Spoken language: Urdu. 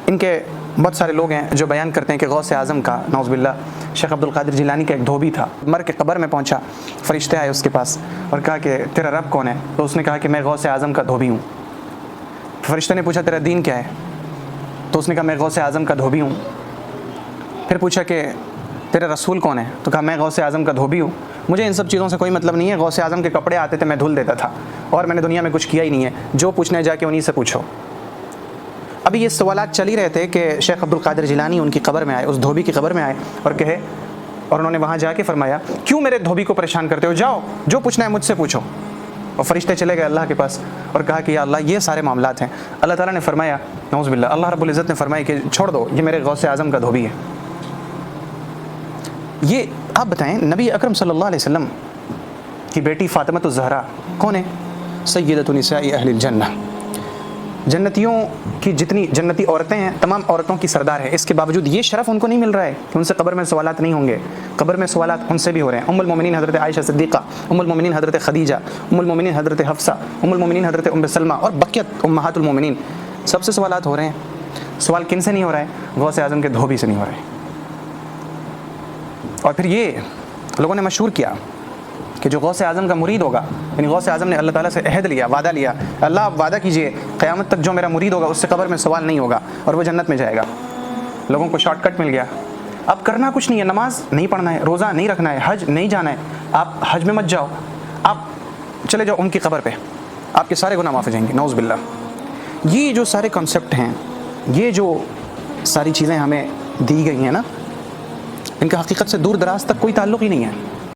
ان کے بہت سارے لوگ ہیں جو بیان کرتے ہیں کہ غوث اعظم کا نعوذ باللہ شیخ عبد القادر جیلانی کا ایک دھوبی تھا، مر کے قبر میں پہنچا، فرشتے آئے اس کے پاس اور کہا کہ تیرا رب کون ہے؟ تو اس نے کہا کہ میں غوث اعظم کا دھوبی ہوں۔ فرشتے نے پوچھا تیرا دین کیا ہے؟ تو اس نے کہا میں غوث اعظم کا دھوبی ہوں۔ پھر پوچھا کہ تیرا رسول کون ہے؟ تو کہا میں غوث اعظم کا دھوبی ہوں، مجھے ان سب چیزوں سے کوئی مطلب نہیں ہے، غوث اعظم کے کپڑے آتے تھے میں دھل دیتا تھا، اور میں نے دنیا میں کچھ کیا ہی نہیں ہے، جو پوچھنا ہے جا کے انہی سے پوچھو۔ ابھی یہ سوالات چل ہی رہے تھے کہ شیخ عبد القادر جیلانی ان کی قبر میں آئے، اس دھوبی کی قبر میں آئے اور کہے، اور انہوں نے وہاں جا کے فرمایا کیوں میرے دھوبی کو پریشان کرتے ہو، جاؤ جو پوچھنا ہے مجھ سے پوچھو۔ اور فرشتے چلے گئے اللہ کے پاس اور کہا کہ یا اللہ یہ سارے معاملات ہیں۔ اللہ تعالیٰ نے فرمایا نعوذ باللہ، اللہ رب العزت نے فرمایا کہ چھوڑ دو، یہ میرے غوث اعظم کا دھوبی ہے۔ یہ آپ بتائیں نبی اکرم صلی اللہ علیہ وسلم کی بیٹی فاطمہ الزہرا کون ہے؟ سیدۃ نساء اہل الجنہ، جنتیوں کی جتنی جنتی عورتیں ہیں تمام عورتوں کی سردار ہے، اس کے باوجود یہ شرف ان کو نہیں مل رہا ہے کہ ان سے قبر میں سوالات نہیں ہوں گے۔ قبر میں سوالات ان سے بھی ہو رہے ہیں۔ ام المومنین حضرت عائشہ صدیقہ، ام المومنین حضرت خدیجہ، ام المومنین حضرت حفصہ، ام المومنین حضرت ام سلمہ اور بقیت امہات المومنین، سب سے سوالات ہو رہے ہیں۔ سوال کن سے نہیں ہو رہا ہے؟ غوث اعظم کے دھوبی سے نہیں ہو رہے۔ اور پھر یہ لوگوں نے مشہور کیا کہ جو غوث اعظم کا مرید ہوگا، یعنی غوث اعظم نے اللہ تعالیٰ سے عہد لیا، وعدہ لیا، اللہ آپ وعدہ کیجئے قیامت تک جو میرا مرید ہوگا اس سے قبر میں سوال نہیں ہوگا اور وہ جنت میں جائے گا۔ لوگوں کو شارٹ کٹ مل گیا، اب کرنا کچھ نہیں ہے، نماز نہیں پڑھنا ہے، روزہ نہیں رکھنا ہے، حج نہیں جانا ہے، آپ حج میں مت جاؤ، آپ چلے جاؤ ان کی قبر پہ، آپ کے سارے گناہ معاف ہو جائیں گے، نعوذ باللہ۔ یہ جو سارے کنسیپٹ ہیں، یہ جو ساری چیزیں ہمیں دی گئی ہیں نا، ان کا حقیقت سے دور دراز تک کوئی تعلق ہی نہیں ہے۔